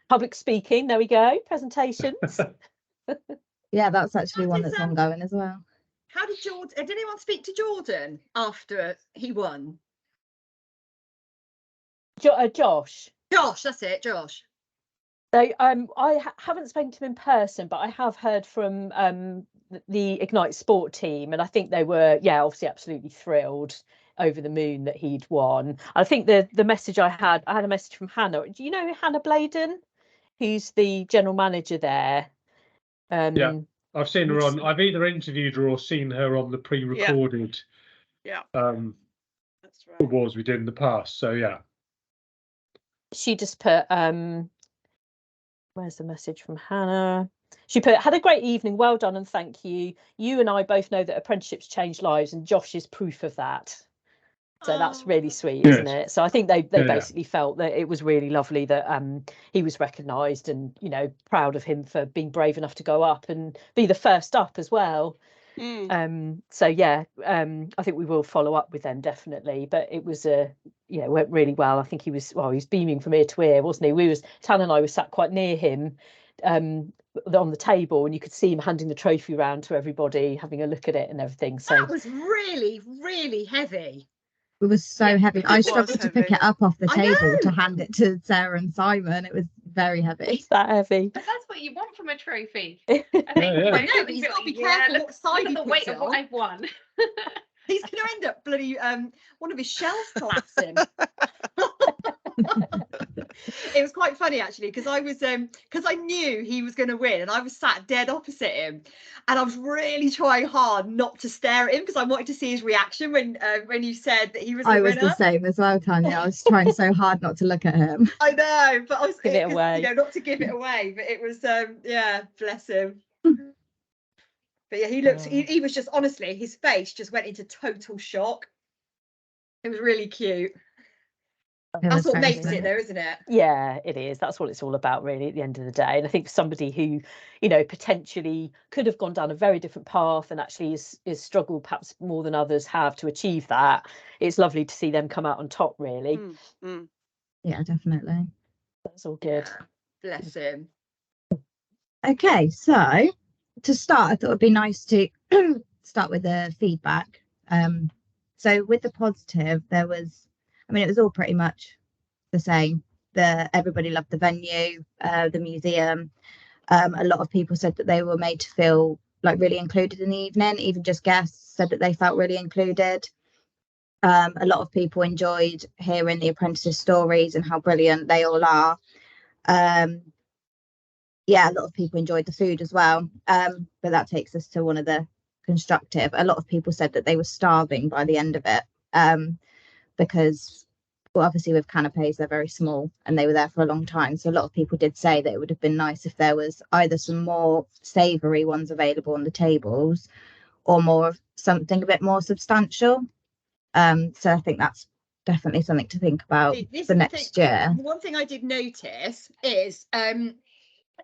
Public speaking, there we go, presentations. Yeah, that's actually one that's ongoing as well. How did Jordan, did anyone speak to Jordan after he won? Josh, that's it, Josh. So I haven't spoken to him in person, but I have heard from the Ignite Sport team, and I think they were, obviously absolutely thrilled, over the moon that he'd won. I think the message I had a message from Hannah. Do you know Hannah Bladen, who's the general manager there? Yeah, I've seen her on. I've either interviewed her or seen her on the pre-recorded. Yeah. That's right. Awards we did in the past. So yeah. She just put where's the message from Hannah? She put, had a great evening, well done and thank you. You and I both know that apprenticeships change lives, and Josh is proof of that. So that's really sweet, isn't it? So I think they basically felt that it was really lovely that he was recognised, and, you know, proud of him for being brave enough to go up and be the first up as well. So yeah, I think we will follow up with them definitely. But it was went really well. I think he was beaming from ear to ear, wasn't he? Tan and I were sat quite near him on the table, and you could see him handing the trophy round to everybody, having a look at it and everything. So that was really, really heavy. It was so heavy. I struggled to pick it up off the table to hand it to Sarah and Simon. It was very heavy. It's that heavy. But that's what you want from a trophy. I know, but he's got to be careful what side he the puts weight it of what on. I've won. He's going to end up bloody one of his shells collapsing. It was quite funny actually, because I knew he was going to win, and I was sat dead opposite him, and I was really trying hard not to stare at him because I wanted to see his reaction when you said that he was the winner. I was the same as well, Tanya. I was trying so hard not to look at him. I know, but I was give it away. Not to give it away, but it was bless him. But yeah, he looked. He was just, honestly, his face just went into total shock. It was really cute. That's what makes it, though, isn't it? Yeah, it is. That's what it's all about, really, at the end of the day. And I think for somebody who, you know, potentially could have gone down a very different path and actually is struggled perhaps more than others have to achieve that, it's lovely to see them come out on top, really. Yeah, definitely. That's all good. Bless him. Okay, so to start, I thought it'd be nice to start with the feedback. So with the positive, there was, it was all pretty much the same. Everybody loved the venue, the museum. A lot of people said that they were made to feel like really included in the evening. Even just guests said that they felt really included. A lot of people enjoyed hearing the apprentices' stories and how brilliant they all are. A lot of people enjoyed the food as well. But that takes us to one of the constructive. A lot of people said that they were starving by the end of it. Because, well, obviously with canapes, they're very small and they were there for a long time. So a lot of people did say that it would have been nice if there was either some more savoury ones available on the tables or more of something a bit more substantial. So I think that's definitely something to think about for next year. One thing I did notice is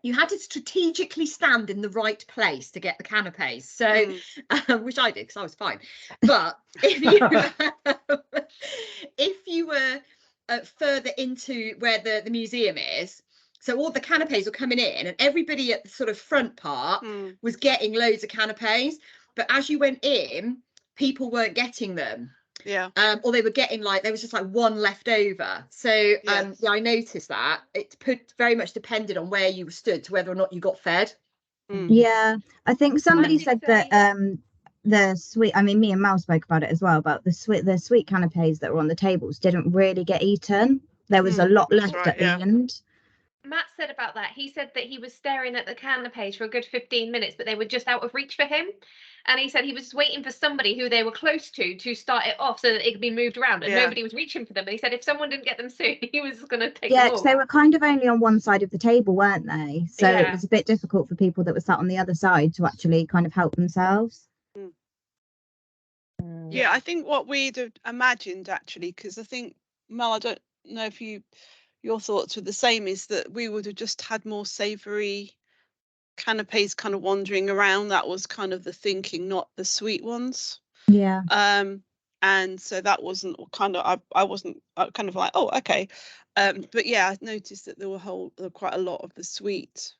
you had to strategically stand in the right place to get the canapes, so which I did because I was fine. But if you were further into where the museum is, so all the canapes were coming in, and everybody at the sort of front part was getting loads of canapes. But as you went in, people weren't getting them. Or they were getting there was just one left over. So I noticed that it very much depended on where you stood to whether or not you got fed. Yeah, I think somebody said that the sweet, me and Mal spoke about it as well, about the sweet canapes that were on the tables didn't really get eaten. There was a lot left at the end. Matt said about that, he said that he was staring at the canapes for a good 15 minutes, but they were just out of reach for him. And he said he was waiting for somebody who they were close to start it off so that it could be moved around, and nobody was reaching for them. And he said if someone didn't get them soon, he was going to take them all. Yeah, because they were kind of only on one side of the table, weren't they? So it was a bit difficult for people that were sat on the other side to actually kind of help themselves. Yeah, I think what we'd have imagined, actually, because I think, Mel, I don't know if your thoughts were the same, is that we would have just had more savoury canapes kind of wandering around. That was kind of the thinking, not the sweet ones. Yeah. and so that wasn't kind of, I wasn't kind of like, oh, okay. But yeah, I noticed that there were quite a lot of the sweet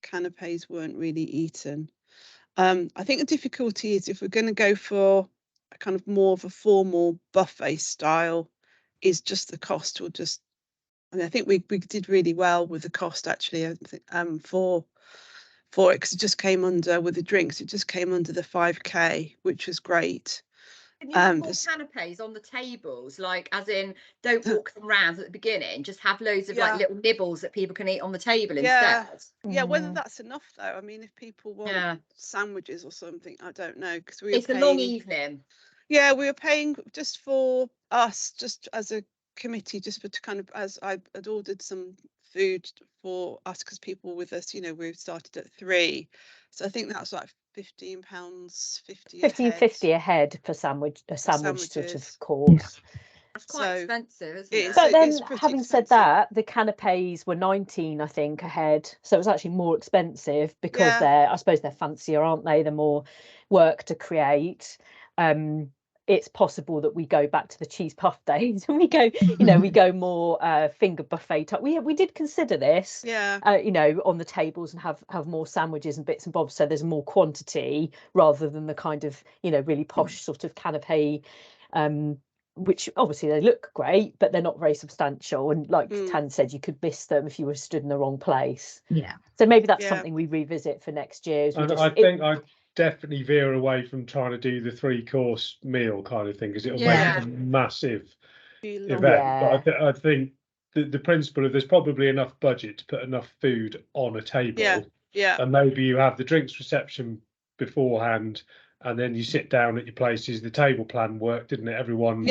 canapes weren't really eaten. I think the difficulty is if we're going to go for a kind of more of a formal buffet style, is just the cost will just, I mean, I think we did really well with the cost actually, for it, because it just came under, with the drinks, it just came under the 5k, which was great. Can you have more canapes on the tables, like as in don't walk them round at the beginning, just have loads of like little nibbles that people can eat on the table instead? Yeah, whether that's enough though, I mean, if people want sandwiches or something, I don't know, because it's a long evening. Yeah, we were paying just for us, just as a committee, just for to kind of, as I had ordered some food for us because people with us, you know, we started at 3, so I think that's like £15.50 15.50 a head per sandwich, sort of course. That's quite expensive, isn't it? But then, having said that, the canapes were 19, I think, a head, so it was actually more expensive because I suppose they're fancier, aren't they? They're more work to create. It's possible that we go back to the cheese puff days and we go, you know, we go more finger buffet type. We did consider this, you know, on the tables and have more sandwiches and bits and bobs, so there's more quantity rather than the kind of, you know, really posh sort of canapé, which obviously they look great, but they're not very substantial. And like Tan said, you could miss them if you were stood in the wrong place. Yeah. So maybe that's something we revisit for next year. I think I'd definitely veer away from trying to do the 3-course meal kind of thing, because it'll make it a massive event. But I think the principle of there's probably enough budget to put enough food on a table. And maybe you have the drinks reception beforehand, and then you sit down at your places. The table plan worked, didn't it? Everyone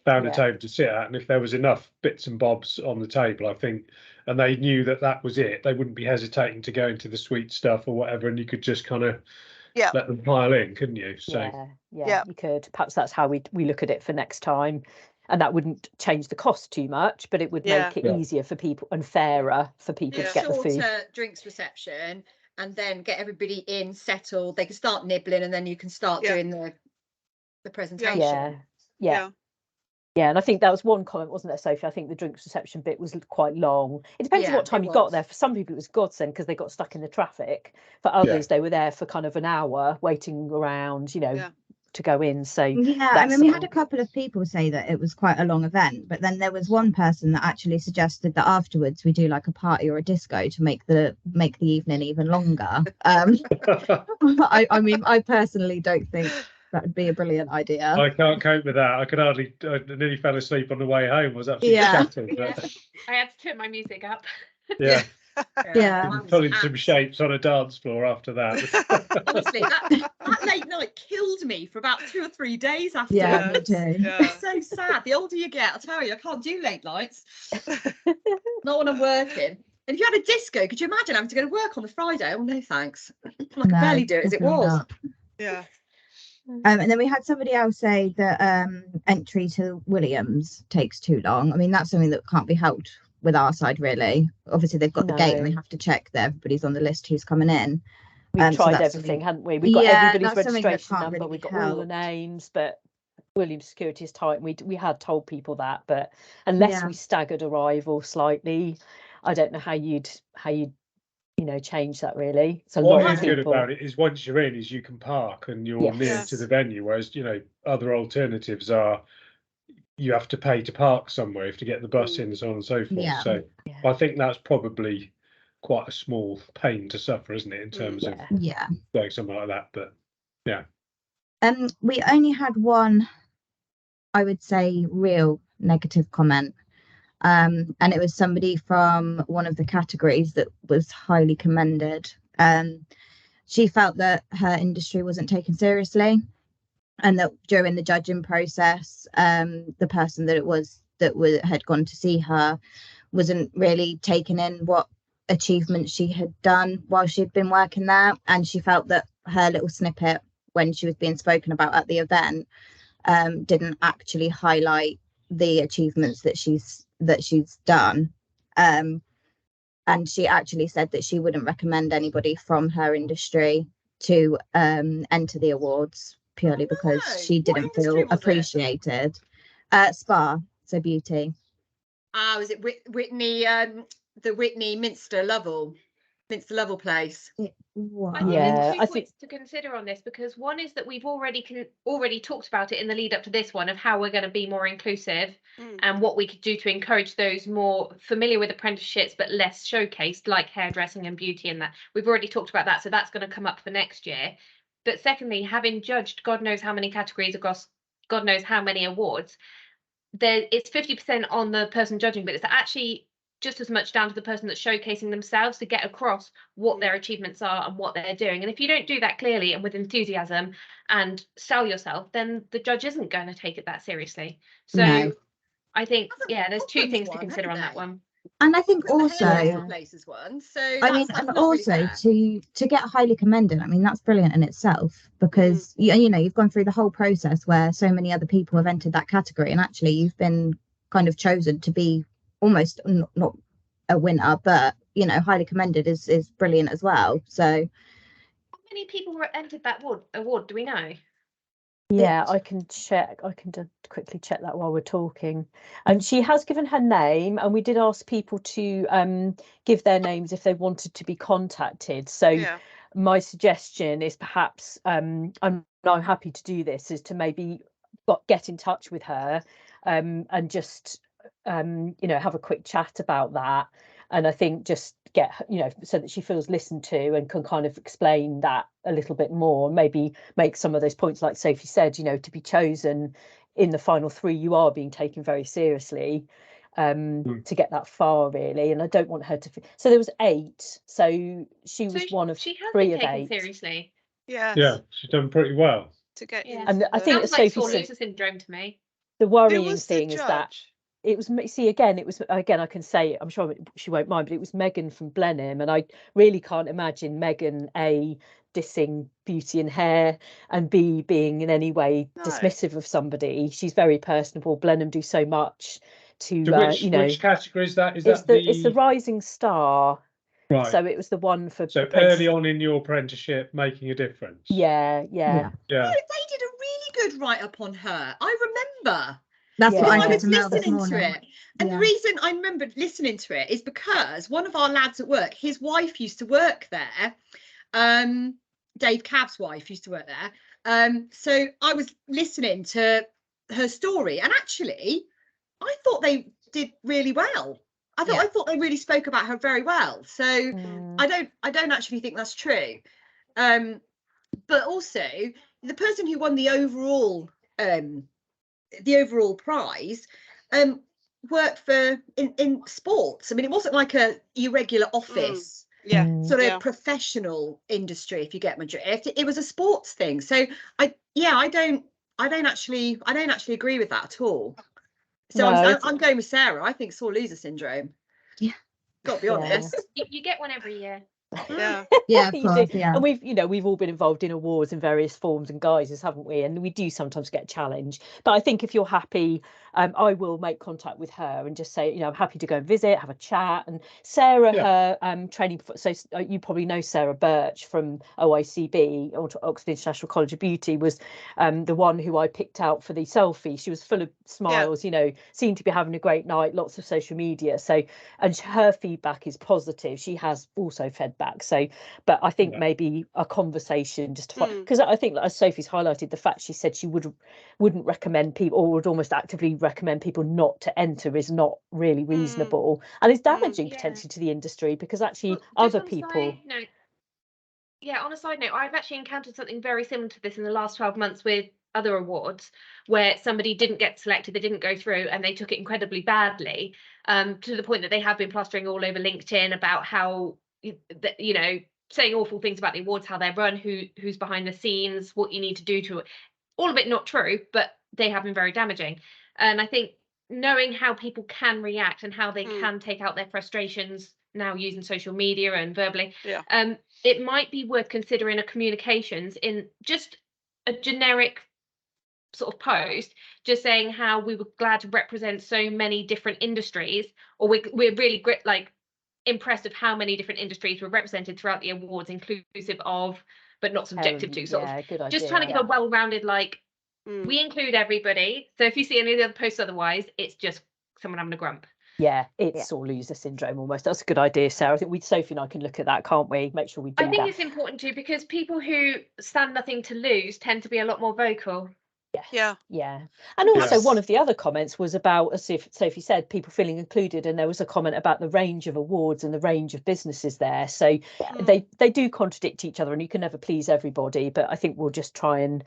found a table to sit at, and if there was enough bits and bobs on the table, I think, and they knew that was it, they wouldn't be hesitating to go into the sweet stuff or whatever, and you could just kind of let them pile in, couldn't you? So you could. Perhaps that's how we look at it for next time, and that wouldn't change the cost too much, but it would make it easier for people and fairer for people to get the food. Shorter drinks reception, and then get everybody in, settled. They can start nibbling, and then you can start doing the presentation. Yeah, and I think that was one comment, wasn't there, Sophie? I think the drinks reception bit was quite long. It depends on what time you got there. For some people, it was godsend because they got stuck in the traffic. For others, they were there for kind of an hour waiting around, you know, to go in. So I mean, we had a couple of people say that it was quite a long event, but then there was one person that actually suggested that afterwards we do like a party or a disco to make the evening even longer. I mean, I personally don't think that would be a brilliant idea. I can't cope with that. I nearly fell asleep on the way home. I was absolutely shattered. I had to turn my music up. Pulling some shapes on a dance floor after that. Honestly, that late night killed me for about 2 or 3 days afterwards. It's so sad. The older you get, I tell you, I can't do late nights. Not when I'm working. And if you had a disco, could you imagine having to go to work on the Friday? Oh no, thanks. I could barely do it as it was. And then we had somebody else say that entry to Williams takes too long. I mean, that's something that can't be helped with our side, really. Obviously, they've got the gate and we have to check that everybody's on the list who's coming in. We've tried everything, hadn't we? We've got everybody's registration number, we've got all the names, but Williams security is tight. And we had told people that, but unless we staggered arrival slightly, I don't know how you'd change that really. So what is good about it is once you're in, is you can park and you're near to the venue, whereas other alternatives are you have to pay to park somewhere, you have to get the bus in, and so on and so forth. So I think that's probably quite a small pain to suffer, isn't it, in terms of doing something like that. But we only had one, I would say, real negative comment. And it was somebody from one of the categories that was highly commended. She felt that her industry wasn't taken seriously, and that during the judging process, the person that had gone to see her wasn't really taking in what achievements she had done while she'd been working there. And she felt that her little snippet when she was being spoken about at the event didn't actually highlight the achievements that she's done. And she actually said that she wouldn't recommend anybody from her industry to enter the awards purely because she didn't feel appreciated. Spa, so beauty. Was it Whitney, the Whitney Minster Lovell place? I think there's two points to consider on this, because one is that we've already talked about it in the lead up to this one, of how we're going to be more inclusive and what we could do to encourage those more familiar with apprenticeships but less showcased, like hairdressing and beauty, and that we've already talked about that, so that's going to come up for next year. But secondly, having judged God knows how many categories across God knows how many awards, it's 50% on the person judging, but it's actually just as much down to the person that's showcasing themselves to get across what their achievements are and what they're doing. And if you don't do that clearly and with enthusiasm and sell yourself, then the judge isn't going to take it that seriously. So I think, there's two things to consider on that one. And I think also places one. So I mean, and also really to get highly commended, I mean, that's brilliant in itself, because you know, you've gone through the whole process where so many other people have entered that category, and actually you've been kind of chosen to be almost not a winner, but you know, highly commended is brilliant as well. So how many people were entered that award, do we know? Yeah, I can check. I can quickly check that while we're talking. And she has given her name, and we did ask people to give their names if they wanted to be contacted. So my suggestion is perhaps, I'm happy to do this, is to maybe get in touch with her and just you know, have a quick chat about that. And I think just get, you know, so that she feels listened to and can kind of explain that a little bit more, and maybe make some of those points, like Sophie said, you know, to be chosen in the final three, you are being taken very seriously to get that far, really. And I don't want her to. So there was 8. So she was one of 3 of 8. Seriously. Yeah, she's done pretty well to get in. And I think, as Sophie said, loser syndrome to me. The worrying thing is that it was, see, again, I can say, I'm sure she won't mind, but it was Megan from Blenheim, and I really can't imagine Megan A dissing beauty and hair, and B being in any way dismissive of somebody. She's very personable. Blenheim do so much to you know. Which category is that? It's the Rising Star. Right. So it was the one for early on in your apprenticeship, making a difference. Yeah. No, they did a really good write-up on her. I remember. That's what I was listening to it. And the reason I remembered listening to it is because one of our lads at work, his wife used to work there. Dave Cav's wife used to work there. So I was listening to her story, and actually I thought they did really well. I thought they really spoke about her very well. So I don't actually think that's true. But also the person who won the overall prize worked for in sports. I mean, it wasn't like a irregular office sort of professional industry, if you get my drift. It was a sports thing. So I don't actually agree with that at all. So I'm going with Sarah. I think sore loser syndrome. Got to be honest. You get one every year. Yeah, of course, and we've all been involved in awards in various forms and guises, haven't we? And we do sometimes get challenged, but I think if you're happy, I will make contact with her and just say, you know, I'm happy to go and visit, have a chat. And Sarah, her training, so you probably know Sarah Birch from OICB, Oxford International College of Beauty, was the one who I picked out for the selfie. She was full of smiles, you know, seemed to be having a great night, lots of social media. So, and her feedback is positive. She has also fed back. So, but I think maybe a conversation just to because I think, as Sophie's highlighted, the fact she said she wouldn't recommend people, or would almost actively recommend people not to enter, is not really reasonable, and it's damaging potentially to the industry, because actually other people. On a side note, I've actually encountered something very similar to this in the last 12 months with other awards, where somebody didn't get selected, they didn't go through, and they took it incredibly badly, to the point that they have been plastering all over LinkedIn about how, you know, saying awful things about the awards, how they're run, who's behind the scenes, what you need to do to it. All of it not true, but they have been very damaging. And I think knowing how people can react and how they can take out their frustrations now using social media and verbally, it might be worth considering a communications in just a generic sort of post, just saying how we were glad to represent so many different industries, or we're really impressed of how many different industries were represented throughout the awards, inclusive of but not subjective to. Sort of good idea. Just trying to give a well-rounded, like, we include everybody. So if you see any of the other posts otherwise, it's just someone having a grump. Yeah, it's sore loser syndrome almost. That's a good idea, Sarah. I think Sophie and I can look at that, can't we? Make sure we do that. I think it's important too, because people who stand nothing to lose tend to be a lot more vocal. Yeah. And also one of the other comments was about, as Sophie said, people feeling included, and there was a comment about the range of awards and the range of businesses there. So they do contradict each other, and you can never please everybody, but I think we'll just try and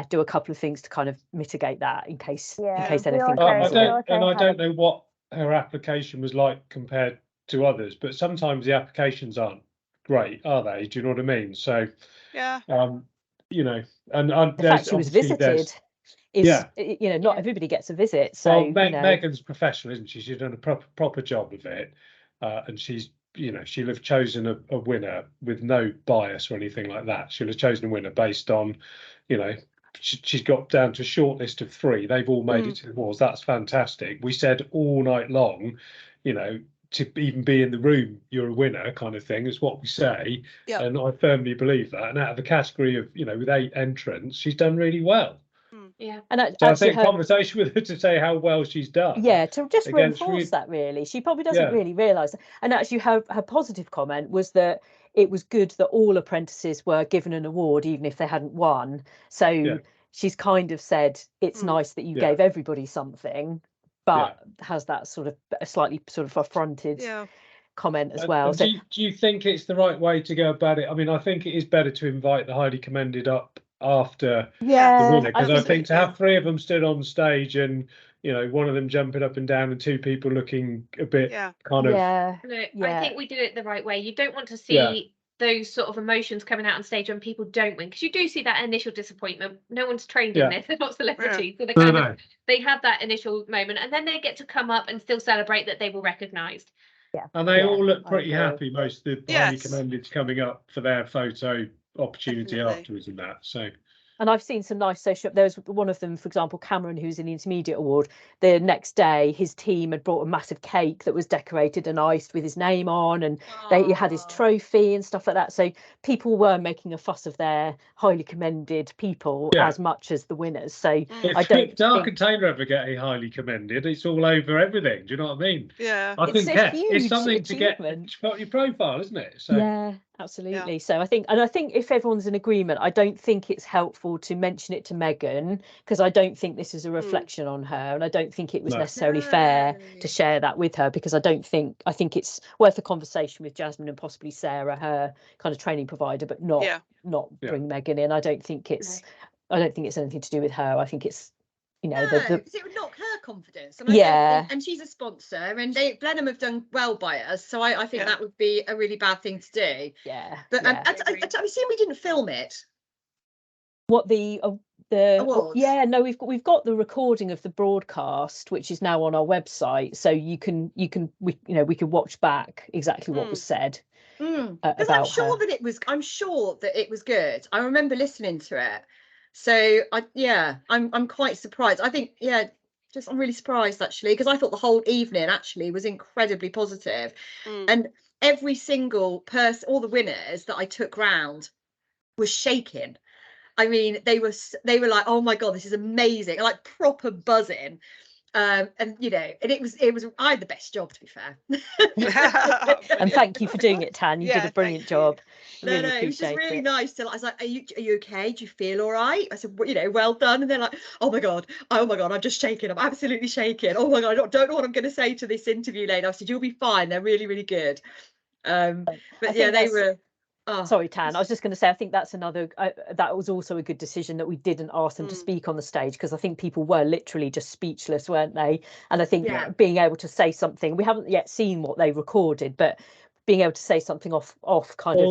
do a couple of things to kind of mitigate that in case anything comes up. I don't know what her application was like compared to others, but sometimes the applications aren't great, are they? Do you know what I mean? So you know, and the fact she was visited is, you know, not everybody gets a visit. So Megan's professional, isn't she? She's done a proper job of it, and she's, you know, she'll have chosen a winner with no bias or anything like that. She'll have chosen a winner based on, you know, she's got down to a short list of 3. They've all made it to the awards. That's fantastic. We said all night long, you know, to even be in the room, you're a winner, kind of thing, is what we say. And I firmly believe that. And out of the category of, you know, with 8 entrants, she's done really well. And so I think conversation with her to say how well she's done. To just reinforce that, really. She probably doesn't really realise that. And actually her positive comment was that it was good that all apprentices were given an award, even if they hadn't won. So she's kind of said it's nice that you gave everybody something, but has that sort of a slightly sort of affronted comment as well. So do you think it's the right way to go about it? I mean, I think it is better to invite the highly commended up after the winner, because I think to have 3 of them stood on stage and, you know, one of them jumping up and down and 2 people looking a bit kind of I think we did it the right way. You don't want to see those sort of emotions coming out on stage when people don't win, because you do see that initial disappointment. No one's trained in this, they're not celebrities, so they have that initial moment, and then they get to come up and still celebrate that they were recognised. And they all look pretty happy, most of the highly commended, coming up for their photo opportunity afterwards and that. So And I've seen some nice social. There was one of them, for example, Cameron, who's in the intermediate award. The next day, his team had brought a massive cake that was decorated and iced with his name on, and he had his trophy and stuff like that. So people were making a fuss of their highly commended people as much as the winners. So if Dark Container ever get a highly commended, it's all over everything. Do you know what I mean? Yeah, I think it's something to get your profile, isn't it? So yeah. Absolutely. So I think if everyone's in agreement, I don't think it's helpful to mention it to Megan, because I don't think this is a reflection on her, and I don't think it was necessarily fair to share that with her, because I think it's worth a conversation with Jasmine and possibly Sarah, her kind of training provider, but not bring Megan in. I don't think it's anything to do with her. I think it's because it would knock her confidence, and and she's a sponsor, and Blenheim have done well by us, so I think that would be a really bad thing to do. But I'm assuming we didn't film it. What the awards? We've got the recording of the broadcast, which is now on our website, so we can watch back exactly what was said. Because I'm sure that it was good. I remember listening to it. So I'm quite surprised. I think I'm really surprised actually, because I thought the whole evening actually was incredibly positive. And every single person, all the winners that I took round, was shaking. I mean, they were like, oh my god, this is amazing, like proper buzzing. And it was I had the best job, to be fair. And thank you for doing it, Tan. You did a brilliant job. No, it was just really nice. I was like, are you okay? Do you feel all right? I said, well done. And they're like, oh my god, I'm just shaking. I'm absolutely shaking. Oh my god, I don't know what I'm going to say to this interview lady. I said, you'll be fine. They're really, really good. But they were. Oh. Sorry, Tan. I was just going to say, I think that's another. That was also a good decision that we didn't ask them to speak on the stage, because I think people were literally just speechless, weren't they? And I think being able to say something, we haven't yet seen what they recorded, but being able to say something off of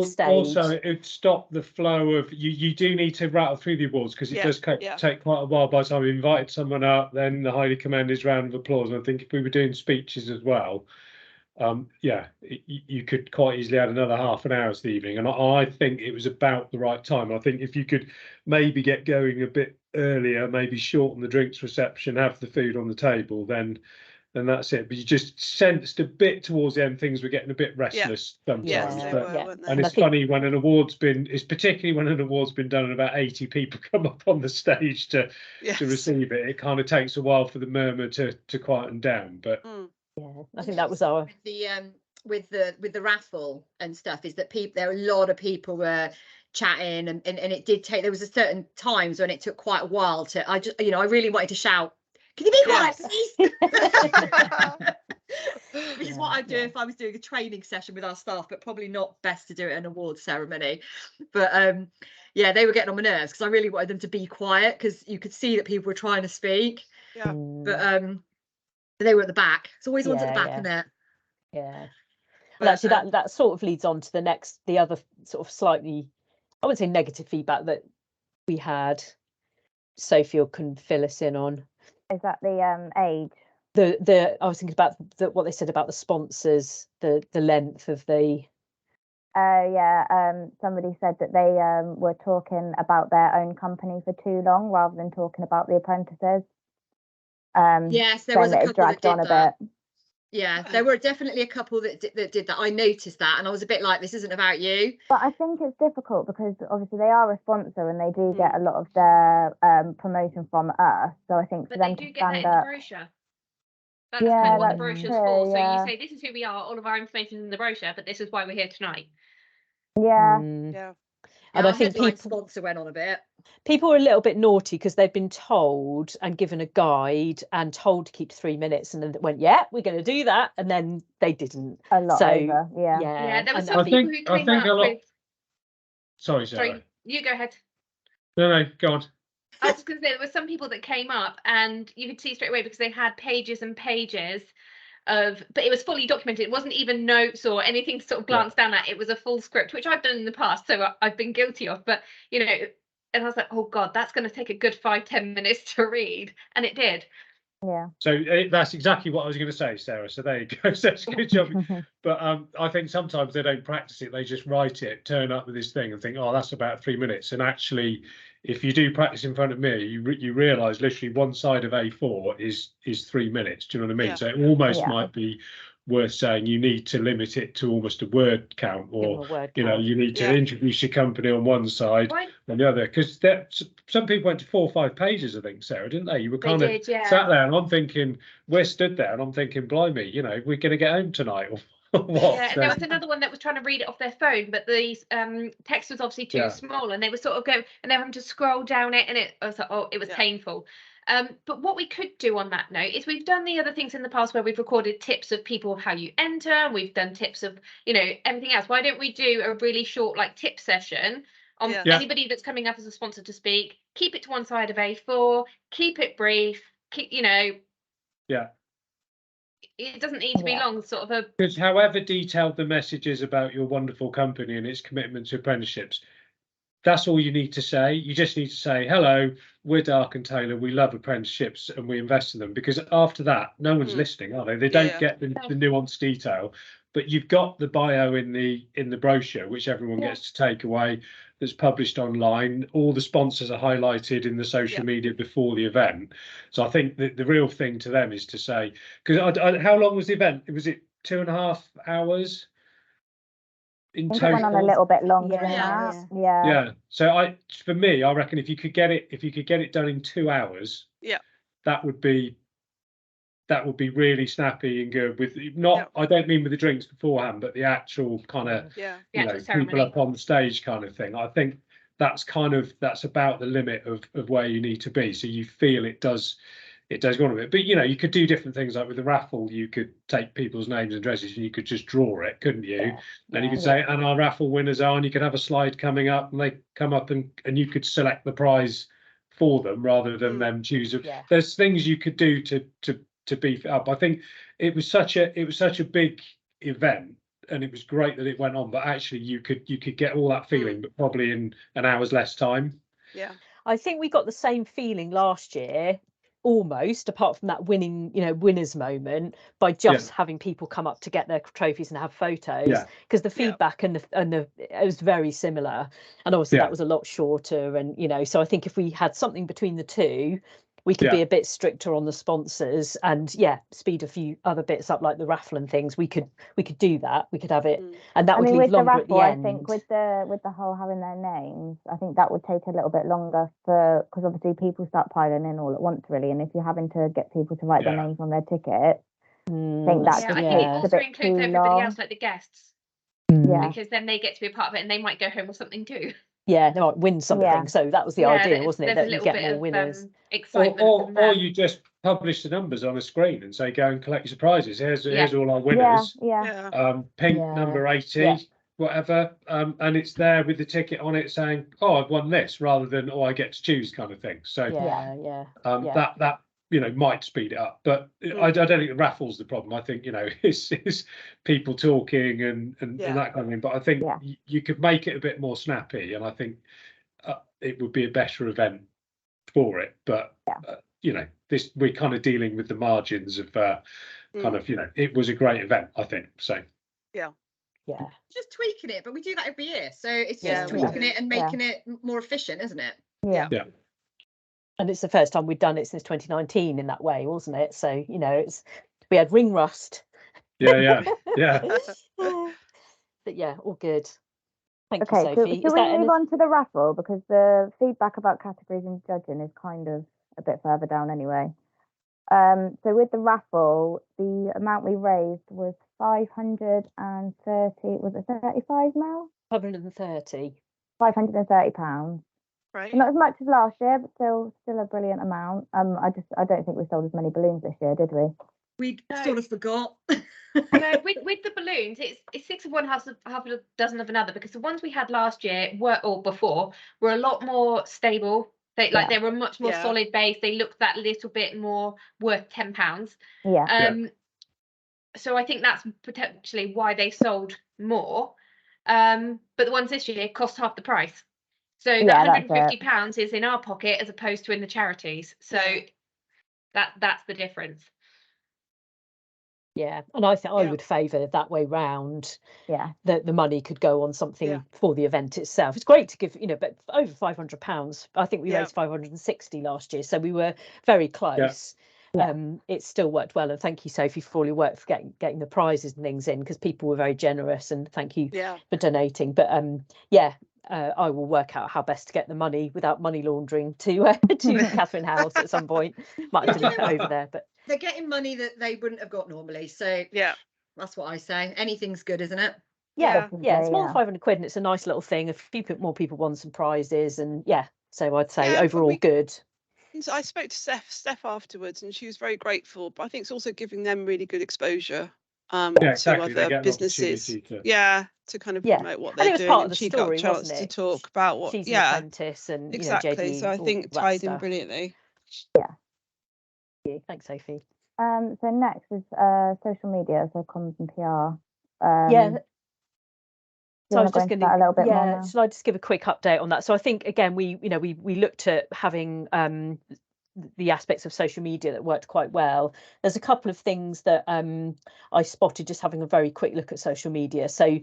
stage. Also, it stopped the flow of you do need to rattle through the awards, because it does take quite a while by the time we invited someone up, then the highly commended round of applause. And I think if we were doing speeches as well, you could quite easily add another half an hour to the evening, and I think it was about the right time. I think if you could maybe get going a bit earlier, maybe shorten the drinks reception, have the food on the table, then then that's it. But you just sensed a bit towards the end things were getting a bit restless sometimes. Yes, they were, weren't they? And it's funny when an award's been, it's particularly when an award's been done and about 80 people come up on the stage to receive it. It kind of takes a while for the murmur to quieten down. But I think that was our with the raffle and stuff, is that there are a lot of people were chatting, and it did take, there was a certain times when it took quite a while to, I just, I really wanted to shout, can you be quiet, please? Which is what I'd do if I was doing a training session with our staff, but probably not best to do it at an award ceremony. But they were getting on my nerves because I really wanted them to be quiet, because you could see that people were trying to speak. But they were at the back. It's always ones at the back, isn't it? Yeah. Well, actually, that sort of leads on to the other sort of slightly, I wouldn't say negative feedback that we had. Sophie can fill us in on. Is that the age? I was thinking about what they said about the sponsors, the length of the. Somebody said that they were talking about their own company for too long rather than talking about the apprentices. Yes, there was a couple that did that. Bit. Yeah, there were definitely a couple that did that. I noticed that, and I was a bit like, this isn't about you. But I think it's difficult because obviously they are a sponsor and they do get a lot of their promotion from us. So I think for them to stand up. Brochure. That's kind of what the brochure's for. So you say, this is who we are, all of our information is in the brochure, but this is why we're here tonight. And I think people sponsor went on a bit. People were a little bit naughty because they've been told and given a guide and told to keep 3 minutes, and then went, we're going to do that, and then they didn't. A lot over, there were some people who came up with. Sorry, Sarah. Sorry, you go ahead. No, go on. I was just going to say, there were some people that came up and you could see straight away because they had pages and pages but it was fully documented. It wasn't even notes or anything to sort of glance down at. It was a full script, which I've done in the past, so I've been guilty of. But and I was like, oh God, that's going to take a good 5-10 minutes to read, and it did. Yeah. So that's exactly what I was going to say, Sarah. So there you go. So that's a good job. But I think sometimes they don't practice it. They just write it, turn up with this thing, and think, oh, that's about 3 minutes. And actually, if you do practice in front of me, you realise literally one side of A4 is 3 minutes. Do you know what I mean? Yeah. So it almost might be worth saying you need to limit it to almost a word count, or you need to introduce your company on one side and the other, because some people went to 4 or 5 pages, I think, Sarah, didn't they? You were kind of sat there, and I'm thinking, we're stood there, and I'm thinking, blimey, we're going to get home tonight, or what? Yeah, there was another one that was trying to read it off their phone, but the text was obviously too small, and they were sort of going, and they were having to scroll down it, and I was like, oh, it was painful. But what we could do on that note is we've done the other things in the past where we've recorded tips of people of how you enter, and we've done tips of everything else. Why don't we do a really short tip session on anybody that's coming up as a sponsor to speak? Keep it to one side of A4, keep it brief, it doesn't need to be long, sort of because however detailed the message is about your wonderful company and its commitment to apprenticeships, that's all you need to say. You just need to say, hello, we're Dark and Taylor, we love apprenticeships and we invest in them, because after that, no one's listening, are they? They don't get the nuanced detail. But you've got the bio in the brochure, which everyone gets to take away, that's published online. All the sponsors are highlighted in the social media before the event. So I think that the real thing to them is to say, because how long was the event? Was it 2.5 hours? In total? It went on a little bit longer than that. Yeah. So for me, I reckon if you could get it done in 2 hours, that would be really snappy and good. With I don't mean with the drinks beforehand, but the actual kind of people up on the stage kind of thing. I think that's about the limit of where you need to be. So you feel it does go on a bit. But you could do different things, like with the raffle, you could take people's names and addresses and you could just draw it, couldn't you? And you could say, and our raffle winners are, and you could have a slide coming up, and they come up and you could select the prize for them rather than them choose. There's things you could do to beef it up. I think it was such a big event, and it was great that it went on, but actually you could get all that feeling, but probably in an hour's less time. I think we got the same feeling last year, almost, apart from that winners moment, by just having people come up to get their trophies and have photos, because the feedback and the it was very similar, and obviously that was a lot shorter, and so I think if we had something between the two, we could be a bit stricter on the sponsors and speed a few other bits up, like the raffle and things. We could do that. We could have it, and that would leave longer at the end. I think with the whole having their names, I think that would take a little bit longer because obviously people start piling in all at once, really. And if you're having to get people to write their names on their ticket, I think that I think it also includes everybody else, like the guests, because then they get to be a part of it, and they might go home with something too. Yeah, they might win something. So that was the idea, wasn't it? That you get more winners. Excitement or you just publish the numbers on a screen and say, go and collect your prizes. Here's all our winners. Pink number 80, whatever. And it's there with the ticket on it saying, oh, I've won this, rather than, oh, I get to choose, kind of thing. So that might speed it up. But I don't think the raffle's the problem. I think, it's people talking and that kind of thing. But I think you could make it a bit more snappy, and I think it would be a better event for it. But this, we're kind of dealing with the margins of kind of, it was a great event, I think. So just tweaking it, but we do that every year, so it's just tweaking it and making it more efficient, isn't it? Yeah. And it's the first time we'd done it since 2019 in that way, wasn't it? So we had ring rust. Yeah. But all good. Thank you, Sophie. So we move on to the raffle, because the feedback about categories and judging is kind of a bit further down anyway. So with the raffle, the amount we raised was 530. Was it 35 now? 530. £530. Right. Not as much as last year, but still a brilliant amount. I don't think we sold as many balloons this year, did we? We sort of forgot. No, with the balloons, it's 6 of one, half a dozen of another, because the ones we had last year were a lot more stable. They were a much more solid base. They looked that little bit more worth £10. So I think that's potentially why they sold more. But the ones this year cost half the price. So that £150 is in our pocket as opposed to in the charities. So that's the difference. Yeah, and I think I would favour that way round. Yeah, that the money could go on something for the event itself. It's great to give, but over £500. I think we raised 560 last year, so we were very close. It still worked well, and thank you, Sophie, for all your work for getting the prizes and things in, because people were very generous, and thank you for donating. But I will work out how best to get the money without money laundering to Catherine House at some point. Might have to leave it over there, but they're getting money that they wouldn't have got normally. So that's what I say. Anything's good, isn't it? Yeah. It's more than 500 quid, and it's a nice little thing. A few more people won some prizes, and so I'd say overall good. I spoke to Steph afterwards, and she was very grateful. But I think it's also giving them really good exposure to other businesses. To kind of promote what they're doing, part of and the she story, got a chance to talk about what. She's an apprentice, and exactly. So I think tied in brilliantly. Yeah. Thanks, Sophie. So next is social media, so comms and PR. So I was just going to a little bit more now. Shall I just give a quick update on that? So I think again we looked at having the aspects of social media that worked quite well. There's a couple of things that I spotted just having a very quick look at social media. So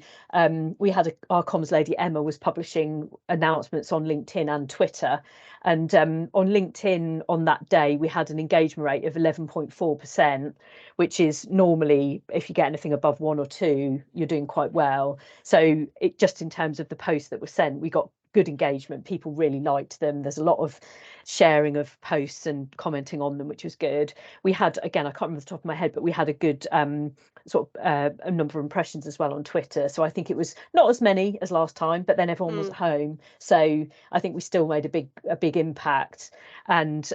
we had our comms lady Emma was publishing announcements on LinkedIn and Twitter, and on LinkedIn on that day we had an engagement rate of 11.4%, which is normally, if you get anything above 1 or 2, you're doing quite well. So it just in terms of the posts that were sent, we got good engagement. People really liked them. There's a lot of sharing of posts and commenting on them, which was good. We had, again, I can't remember the top of my head, but we had a good a number of impressions as well on Twitter. So I think it was not as many as last time, but then everyone was at home. So I think we still made a big impact. And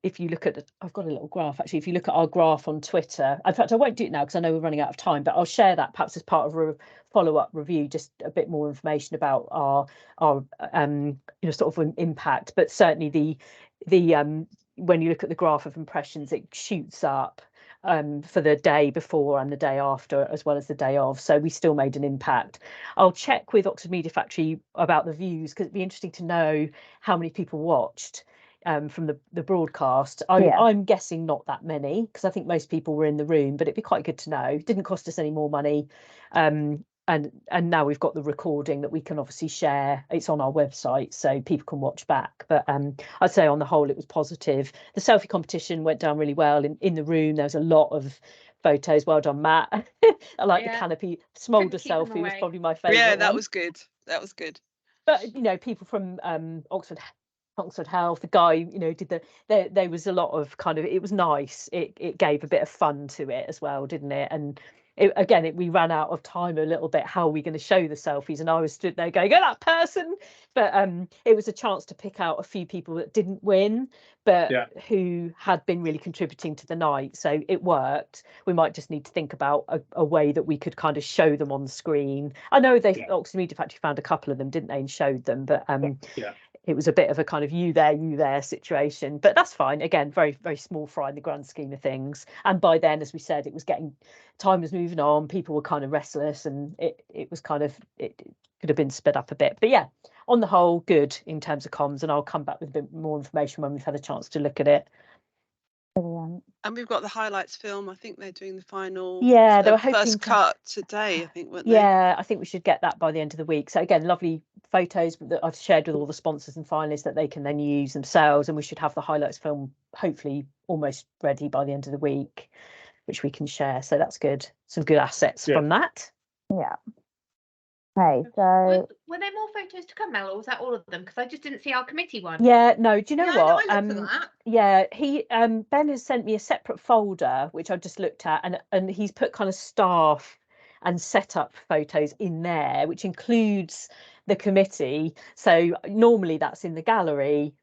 if you look at, I've got a little graph actually, if you look at our graph on Twitter, in fact, I won't do it now because I know we're running out of time, but I'll share that perhaps as part of a follow-up review, just a bit more information about our sort of impact. But certainly the when you look at the graph of impressions, it shoots up for the day before and the day after, as well as the day of. So we still made an impact. I'll check with Oxford Media Factory about the views, because it'd be interesting to know how many people watched from the broadcast. I'm guessing not that many, because I think most people were in the room, but it'd be quite good to know. It didn't cost us any more money. and now we've got the recording that we can obviously share. It's on our website, so people can watch back. But I'd say on the whole it was positive. The selfie competition went down really well. In the room there was a lot of photos. Well done, Matt. I like the canopy smolder selfie was probably my favourite. Yeah, that was good. That was good. But you know, people from Oxford Health, the guy, you know, did there was a lot of kind of, it was nice. It gave a bit of fun to it as well, didn't it? And we ran out of time a little bit. How are we going to show the selfies? And I was stood there going, "Oh, that person!" But it was a chance to pick out a few people that didn't win, but who had been really contributing to the night. So it worked. We might just need to think about a way that we could kind of show them on the screen. I know Oxford Media Factory found a couple of them, didn't they, and showed them. But it was a bit of a kind of you there situation, but that's fine. Again, very, very small fry in the grand scheme of things. And by then, as we said, time was moving on. People were kind of restless, and it was kind of, it could have been sped up a bit. But yeah, on the whole, good in terms of comms. And I'll come back with a bit more information when we've had a chance to look at it. Brilliant. And we've got the highlights film. I think they're doing the final. Yeah, they were hoping first cut today, I think, weren't they? Yeah, I think we should get that by the end of the week. So again, lovely photos that I've shared with all the sponsors and finalists that they can then use themselves, and we should have the highlights film hopefully almost ready by the end of the week, which we can share. So that's good. Some good assets from that. Yeah. Okay, so were there more photos to come, Mel, or was that all of them? Because I just didn't see our committee one. Yeah, no, do you know what? I looked for that. Yeah, he Ben has sent me a separate folder which I've just looked at, and he's put kind of staff and setup photos in there, which includes the committee. So normally that's in the gallery.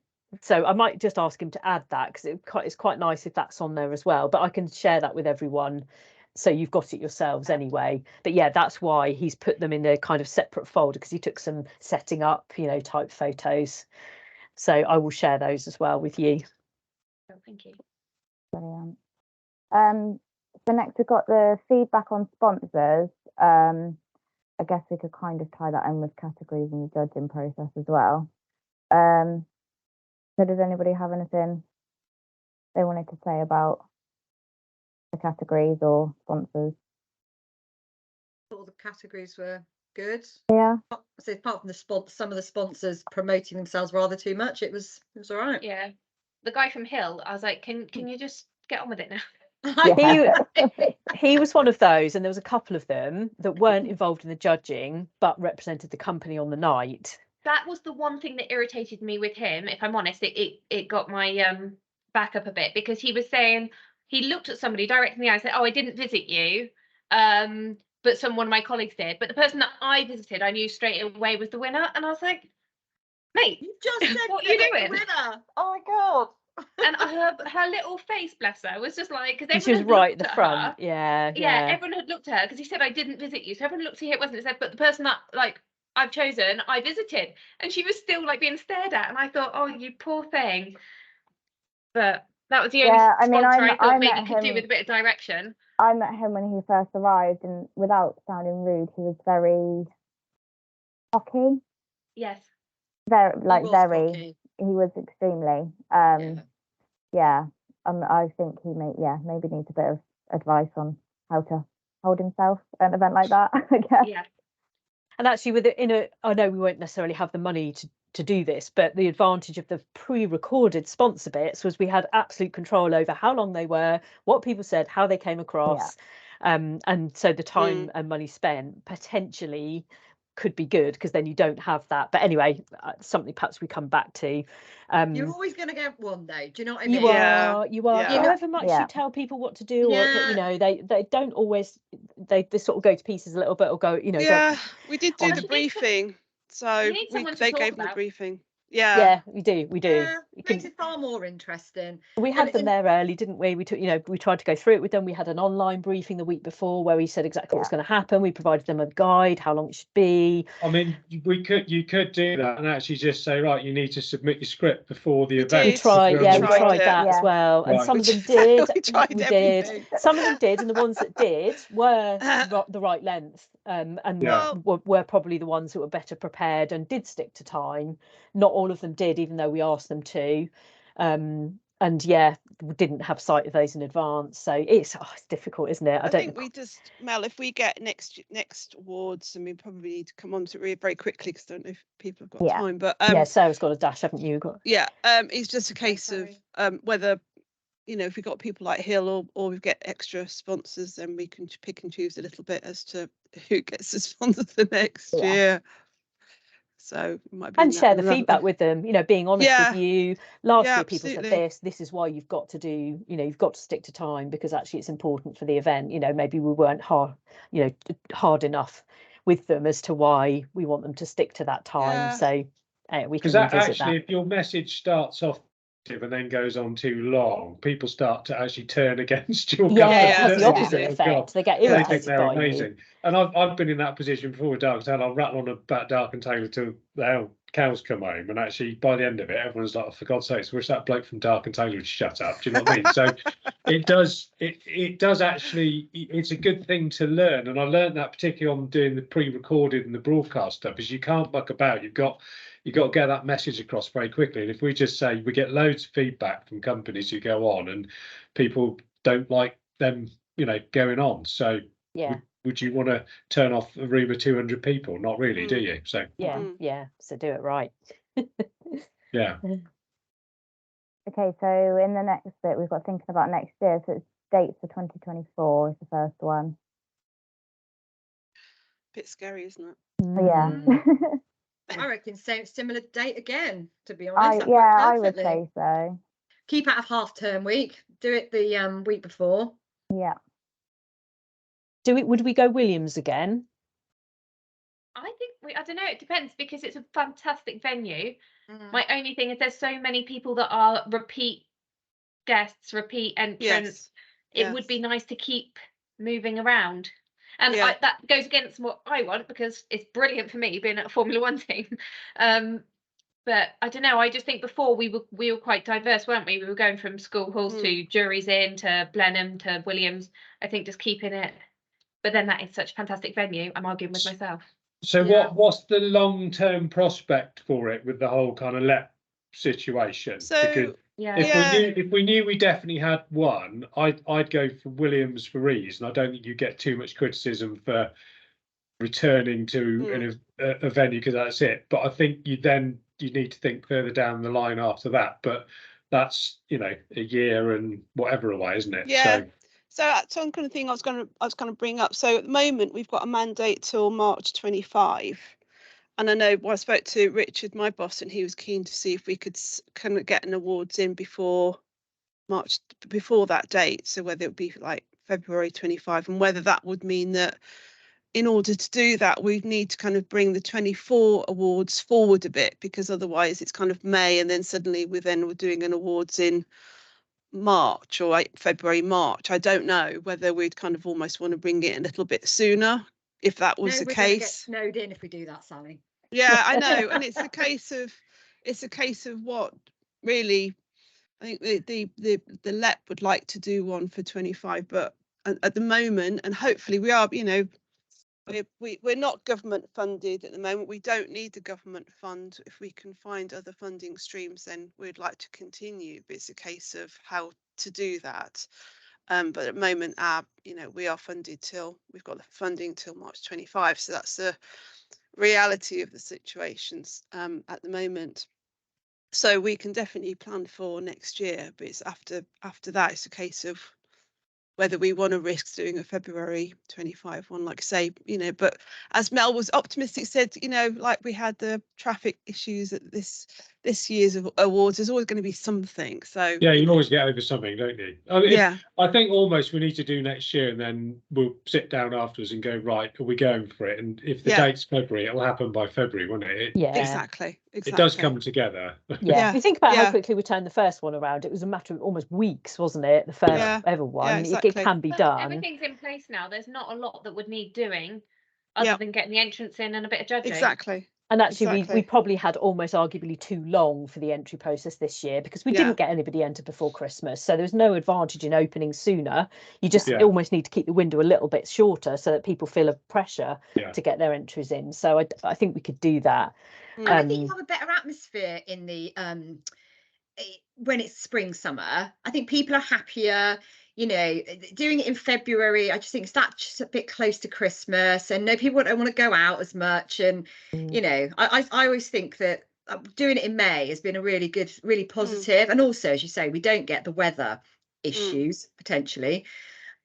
So I might just ask him to add that, because it's quite nice if that's on there as well. But I can share that with everyone, so you've got it yourselves anyway. But yeah, that's why he's put them in a kind of separate folder, because he took some setting up, you know, type photos. So I will share those as well with you. Oh, thank you. brilliant. So next we've got the feedback on sponsors. I guess we could kind of tie that in with categories in the judging process as well. So does anybody have anything they wanted to say about the categories or sponsors? All the categories were good. Yeah. So apart from some of the sponsors promoting themselves rather too much, it was all right. Yeah. The guy from Hill, I was like, can you just get on with it now? He was one of those, and there was a couple of them that weren't involved in the judging but represented the company on the night. That was the one thing that irritated me with him, if I'm honest. It got my back up a bit, because he was saying, he looked at somebody directly in the eye and said, "Oh, I didn't visit you, but one of my colleagues did. But the person that I visited, I knew straight away was the winner." And I was like, "Mate, You just said what are you doing?" the winner. Oh my god. And her little face, bless her, was just like, because She was right at the front. Yeah, everyone had looked at her, because he said, "I didn't visit you." So everyone looked at who it wasn't. It said, "But the person that I've chosen, I visited," and she was still being stared at, and I thought, "Oh, you poor thing." But that was the only sponsor I thought maybe could do with a bit of direction. I met him when he first arrived, and without sounding rude, he was very cocky. Yes. Very Cocky. He was extremely. I think he maybe needs a bit of advice on how to hold himself at an event like that, I guess. Yeah. And actually, I know we won't necessarily have the money to do this, but the advantage of the pre-recorded sponsor bits was we had absolute control over how long they were, what people said, how they came across, and so the time and money spent potentially could be good, because then you don't have that. But anyway, something perhaps we come back to. You're always going to get one, though. Do you know what I you mean? are Yeah. however much you tell people what to do, or you know, they don't always, they sort of go to pieces a little bit, or go, you know. We did do the briefing, so they gave them the briefing. Yeah, we do. Yeah, makes it far more interesting. We had them there early, didn't we? We took, we tried to go through it with them. We had an online briefing the week before where we said exactly what was going to happen. We provided them a guide, how long it should be. I mean, you could do that and actually just say, right, you need to submit your script before the event. We tried that as well, and some of them did. we did. Some of them did, and the ones that did were the right length, and were probably the ones that were better prepared and did stick to time. Not all of them did, even though we asked them to. and we didn't have sight of those in advance, so it's difficult, isn't it? I think we just, Mel, if we get next awards, and we probably need to come on to it very quickly because I don't know if people have got time, but Sarah's got a dash, haven't you? It's just a case of whether, you know, if we've got people like Hill or we get extra sponsors, then we can pick and choose a little bit as to who gets to sponsor the next year. So it might be, and share the feedback with them, you know, being honest with you. Last year people said this is why you've got to do, you know, you've got to stick to time, because actually it's important for the event. You know, maybe we weren't hard enough with them as to why we want them to stick to that time. So we can revisit that. If your message starts off and then goes on too long, people start to actually turn against your it has the opposite effect. They get irritated by amazing. You. And I've been in that position before with Dark and Taylor. I'll rattle on about Dark and Taylor till the cows come home, and actually by the end of it everyone's like, oh, for God's sakes, wish that bloke from Dark and Taylor would shut up. Do you know what I mean? So it does actually, it's a good thing to learn, and I learned that particularly on doing the pre-recorded and the broadcast stuff, is you can't muck about. You've got to get that message across very quickly. And if we just say, we get loads of feedback from companies who go on and people don't like them, you know, going on. So would you want to turn off a room of 200 people? Not really, do you? So so do it right. Yeah. Okay, so in the next bit we've got thinking about next year. So it's dates for 2024 is the first one. Bit scary, isn't it? Yeah. I reckon similar date again, to be honest. I would say so. Keep out of half-term week. Do it the week before. Yeah. Would we go Williams again? I think I don't know, it depends, because it's a fantastic venue. My only thing is there's so many people that are repeat guests, repeat entrants. It would be nice to keep moving around. And that goes against what I want, because it's brilliant for me being at a Formula One team. But I don't know, I just think before we were quite diverse, weren't we? We were going from school halls to Juries Inn to Blenheim to Williams. I think just keeping it. But then that is such a fantastic venue. I'm arguing with myself. So what's the long-term prospect for it with the whole kind of LEP situation? So because if we knew we definitely had one, I'd go for Williams for ease, and I don't think you get too much criticism for returning to a venue because that's it. But I think you need to think further down the line after that. But that's, you know, a year and whatever away, isn't it? Yeah. So that's one kind of thing I was going to bring up. So at the moment we've got a mandate till March 25, and I know I spoke to Richard, my boss, and he was keen to see if we could kind of get an awards in before that date. So whether it would be like February 25, and whether that would mean that in order to do that we'd need to kind of bring the 24 awards forward a bit, because otherwise it's kind of May, and then suddenly we're doing an awards in March or February, March. I don't know whether we'd kind of almost want to bring it a little bit sooner if that was the case. Get snowed in if we do that, Sally. Yeah, I know. And it's a case of what really, I think the LEP would like to do one for 25, but at the moment, and hopefully we are, you know, we're not government funded at the moment. We don't need the government fund. If we can find other funding streams, then we'd like to continue. But it's a case of how to do that. But at the moment, you know, we are funded we've got the funding till March 25. So that's the reality of the situations at the moment. So we can definitely plan for next year, but it's after that, it's a case of whether we want to risk doing a February 25 one, like I say, you know. But as Mel was optimistic, said, you know, like we had the traffic issues at this year's awards, there's always going to be something. So yeah, you always get over something, don't you? I mean, I think almost we need to do next year, and then we'll sit down afterwards and go, right, are we going for it? And if the date's February, it'll happen by February, won't it? Exactly. It does come together. If you think about how quickly we turned the first one around, it was a matter of almost weeks, wasn't it? The first ever one. It can be done. Everything's in place now. There's not a lot that would need doing other than getting the entrance in and a bit of judging. Exactly. And actually, we probably had almost arguably too long for the entry process this year, because we didn't get anybody entered before Christmas. So there was no advantage in opening sooner. You just almost need to keep the window a little bit shorter so that people feel a pressure to get their entries in. So I think we could do that. I think you have a better atmosphere in the when it's spring, summer, I think people are happier. You know, doing it in February, I just think that's just a bit close to Christmas, and no, people don't want to go out as much. And you know, I always think that doing it in May has been a really good, really positive. And also, as you say, we don't get the weather issues potentially.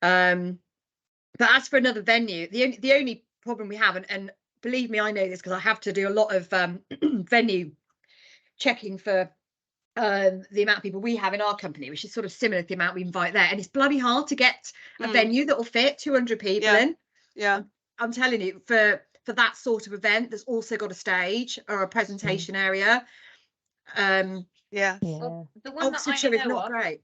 But as for another venue, the only problem we have, and believe me, I know this because I have to do a lot of venue checking for the amount of people we have in our company, which is sort of similar to the amount we invite there, and it's bloody hard to get a venue that will fit 200 people in. I'm telling you, for that sort of event, there's also got a stage or a presentation area. Well, the one Oxfordshire that I is know not of, great.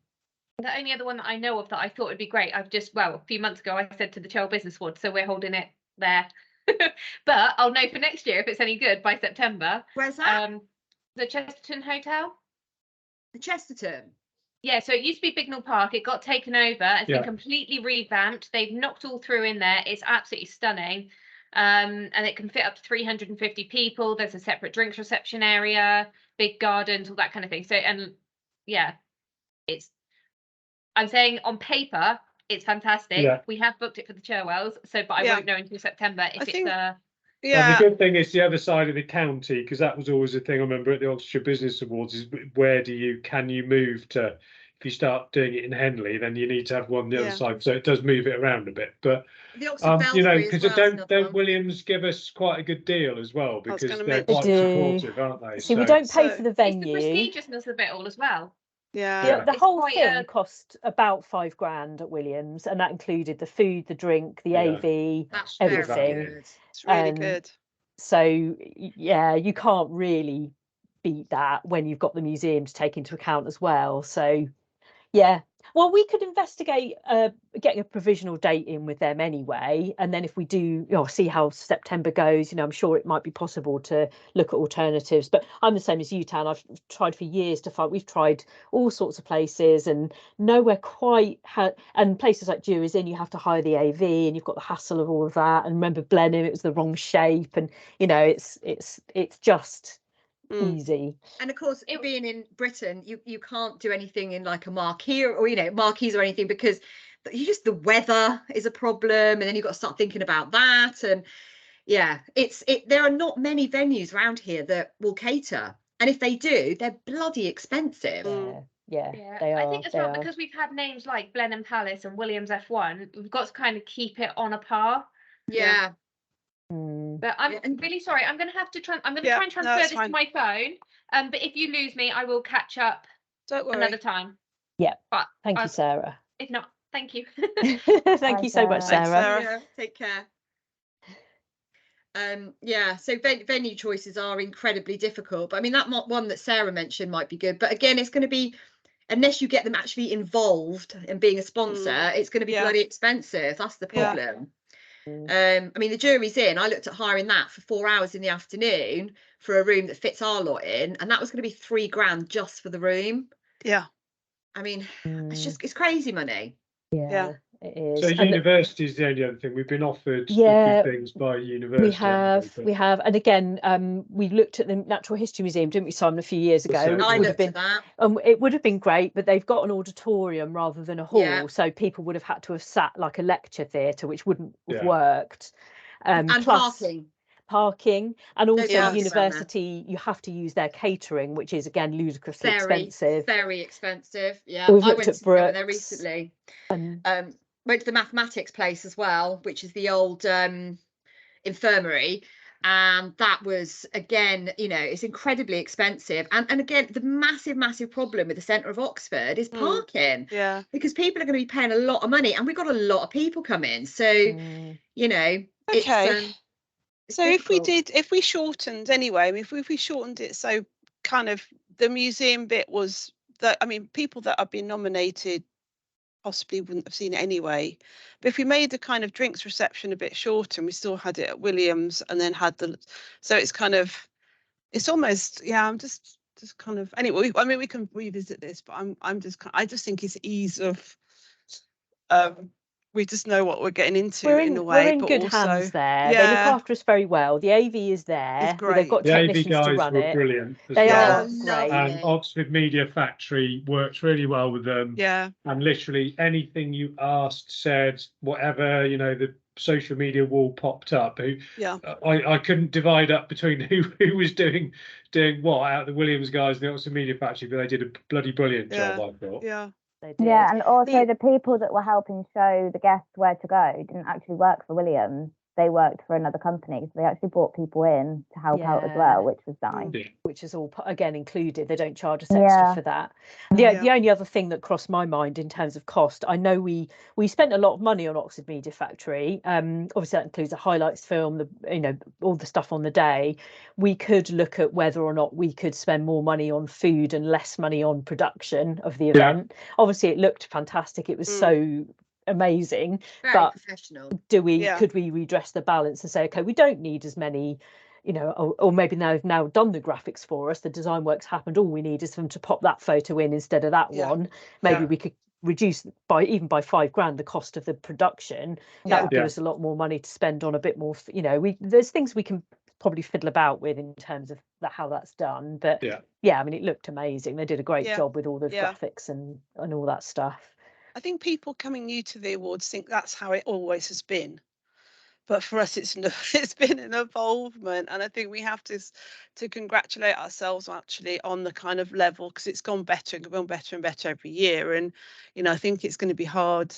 the only other one that I know of that I thought would be great, a few months ago I said to the Chell Business Awards, so we're holding it there. But I'll know for next year if it's any good by September. Where's that? The Chesterton Hotel. The Chesterton. Yeah, so it used to be Bignell Park. It got taken over. It's been completely revamped. They've knocked all through in there. It's absolutely stunning. And it can fit up to 350 people. There's a separate drinks reception area, big gardens, all that kind of thing. So, and yeah, I'm saying on paper, it's fantastic. We have booked it for the Cherwells, but I won't know until September if and the good thing is the other side of the county, because that was always a thing I remember at the Oxfordshire Business Awards, is can you move to, if you start doing it in Henley, then you need to have one on the other side, so it does move it around a bit. But you know, because don't Williams give us quite a good deal as well, because they're quite supportive, aren't they? See, we don't pay for the venue. It's the prestigiousness of it all as well. The whole thing cost about £5,000 at Williams, and that included the food, the drink, the AV, everything. It's really good. So yeah, you can't really beat that when you've got the museum to take into account as well. So yeah, well, we could investigate getting a provisional date in with them anyway, and then if we do, see how September goes. I'm sure it might be possible to look at alternatives. But I'm the same as you, Tan. I've tried for years to find. We've tried all sorts of places, and nowhere quite had. And places like Dewey's Inn, you have to hire the AV, and you've got the hassle of all of that. And remember Blenheim, it was the wrong shape, and it's just easy. And of course, being in Britain, you can't do anything in like a marquee or marquees or anything, because the weather is a problem, and then you've got to start thinking about that. And there are not many venues around here that will cater, and if they do, they're bloody expensive. Yeah, they are. I think as well, because we've had names like Blenheim Palace and Williams F1, we've got to kind of keep it on a par. But I'm really sorry. I'm going to have to try. I'm going to try and transfer this to my phone. But if you lose me, I will catch up. Don't worry. Another time. Yeah. But thank you, Sarah. If not, thank you. Thank you so much, Sarah. Yeah, take care. So venue choices are incredibly difficult. But I mean, that one that Sarah mentioned might be good. But again, it's going to be, unless you get them actually involved in being a sponsor, it's going to be bloody expensive. That's the problem. I mean, the Jury's Inn, I looked at hiring that for 4 hours in the afternoon for a room that fits our lot in, and that was going to be £3,000 just for the room. I mean, it's crazy money. It is. So university is the only other thing. We've been offered things by university. We have, and again, we looked at the Natural History Museum, didn't we, Simon, a few years ago? I looked at that. It would have been great, but they've got an auditorium rather than a hall, so people would have had to have sat like a lecture theatre, which wouldn't have worked. And plus, parking, and also university, you have to use their catering, which is again ludicrously expensive. Very expensive. I went to there recently. Went to the mathematics place as well, which is the old infirmary, and that was again, it's incredibly expensive. And again, the massive problem with the centre of Oxford is parking. Because people are going to be paying a lot of money, and we've got a lot of people coming. So it's so if we shortened anyway, if we shortened it, so kind of the museum bit was that, I mean, people that have been nominated possibly wouldn't have seen it anyway, but if we made the kind of drinks reception a bit shorter and we still had it at Williams, and then had so it's kind of, it's almost, I'm just kind of, anyway, I mean, we can revisit this, but I just think it's ease of we just know what we're getting into in a way. We're in but good also, hands there. yeah, They look after us very well. The AV is there. It's great. They've got The AV technicians to guys run were it. brilliant as They well. are great. And Oxford Media Factory works really well with them. Yeah. And literally anything you asked, said, whatever, you know, the social media wall popped up. I couldn't divide up between who was doing what out of the Williams guys and the Oxford Media Factory, but they did a bloody brilliant job, I thought. Yeah. They did. Yeah, and also the people that were helping show the guests where to go didn't actually work for Williams. They worked for another company, so they actually brought people in to help out as well, which was nice. Yeah. Which is all again included. They don't charge us extra for that. The only other thing that crossed my mind in terms of cost, I know we spent a lot of money on Oxford Media Factory. Obviously that includes a highlights film, all the stuff on the day. We could look at whether or not we could spend more money on food and less money on production of the event. Obviously it looked fantastic. It was so amazing, very professional. Could we redress the balance and say, okay, we don't need as many, or maybe they've now done the graphics for us, the design work's happened, all we need is them to pop that photo in instead of that one. Maybe we could reduce by £5,000 the cost of the production. That would give us a lot more money to spend on a bit more, there's things we can probably fiddle about with in terms of how that's done, but I mean, it looked amazing. They did a great job with all the graphics and all that stuff. I think people coming new to the awards think that's how it always has been, but for us it's been an evolvement, and I think we have to congratulate ourselves actually on the kind of level, because it's gone better and better every year. And I think it's going to be hard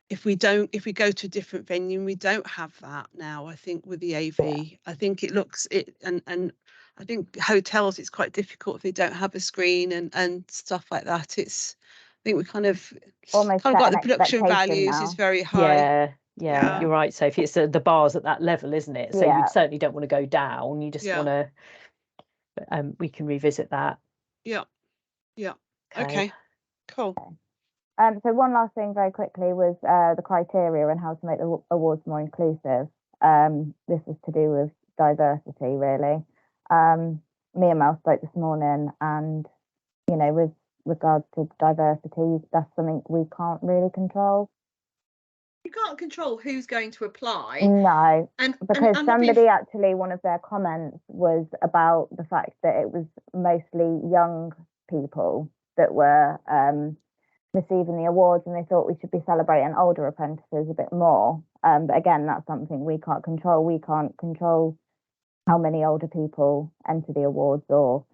if we go to a different venue and we don't have that now. I think with the AV, I think and I think hotels, it's quite difficult if they don't have a screen and stuff like that. I think we kind of almost got the production values is very high. Yeah, you're right, Sophie. It's the bar's at that level, isn't it? So you certainly don't want to go down. You just want to. We can revisit that. Yeah. Okay. Cool. So one last thing very quickly was the criteria and how to make the awards more inclusive. This was to do with diversity, really. Me and Mel spoke this morning, and with regards to diversity, that's something we can't really control. You can't control who's going to apply. No, because somebody actually, one of their comments was about the fact that it was mostly young people that were receiving the awards, and they thought we should be celebrating older apprentices a bit more. But again, that's something we can't control. We can't control how many older people enter the awards, or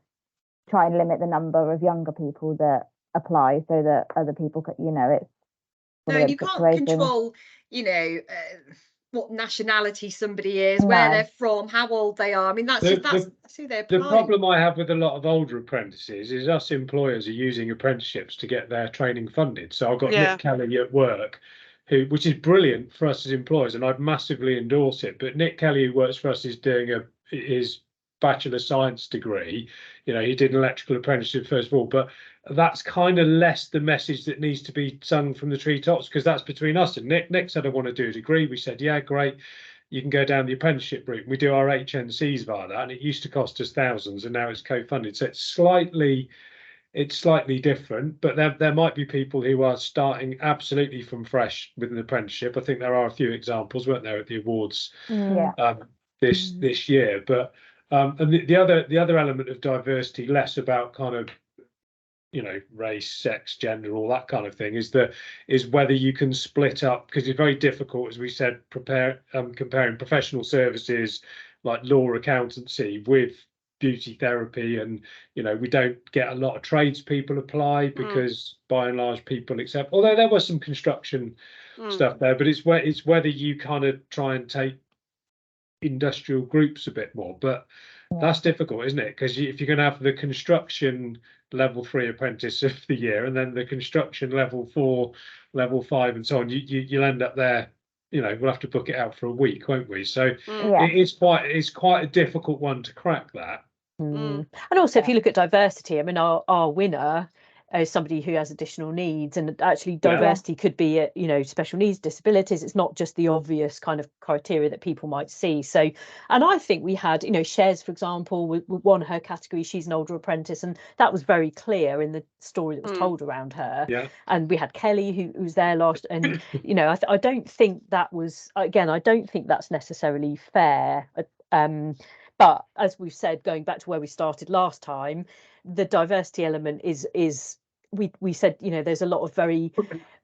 try and limit the number of younger people that apply so that other people could, it's. No, you can't control, what nationality somebody is, where they're from, how old they are. I mean, that's who they're applying. The problem I have with a lot of older apprentices is us employers are using apprenticeships to get their training funded. So I've got Nick Kelly at work, which is brilliant for us as employers, and I'd massively endorse it. But Nick Kelly, who works for us, is doing his Bachelor of Science degree. He did an electrical apprenticeship first of all, but that's kind of less the message that needs to be sung from the treetops, because that's between us and Nick. Nick said, I want to do a degree. We said, yeah, great. You can go down the apprenticeship route. We do our HNCs via that, and it used to cost us thousands, and now it's co-funded. So it's slightly different, but there might be people who are starting absolutely from fresh with an apprenticeship. I think there are a few examples, weren't there, at the awards this year. But and the other element of diversity, less about kind of race, sex, gender, all that kind of thing, is whether you can split up, because it's very difficult, as we said, comparing professional services like law, accountancy with beauty therapy, and we don't get a lot of tradespeople apply because by and large people accept, although there was some construction stuff there, but it's whether you kind of try and take industrial groups a bit more. But that's difficult, isn't it? Because if you're going to have the construction level 3 apprentice of the year and then the construction level 4, level 5 and so on, you'll end up there. We'll have to book it out for a week, won't we? So it's quite a difficult one to crack, that. And also, if you look at diversity, I mean, our winner somebody who has additional needs, and actually diversity could be special needs, disabilities. It's not just the obvious kind of criteria that people might see. So, and I think we had, Shez, for example, with one her category, she's an older apprentice, and that was very clear in the story that was told around her. And we had Kelly who was there last, and I don't think that was, again, I don't think that's necessarily fair. But as we've said, going back to where we started last time, the diversity element is we said, there's a lot of very,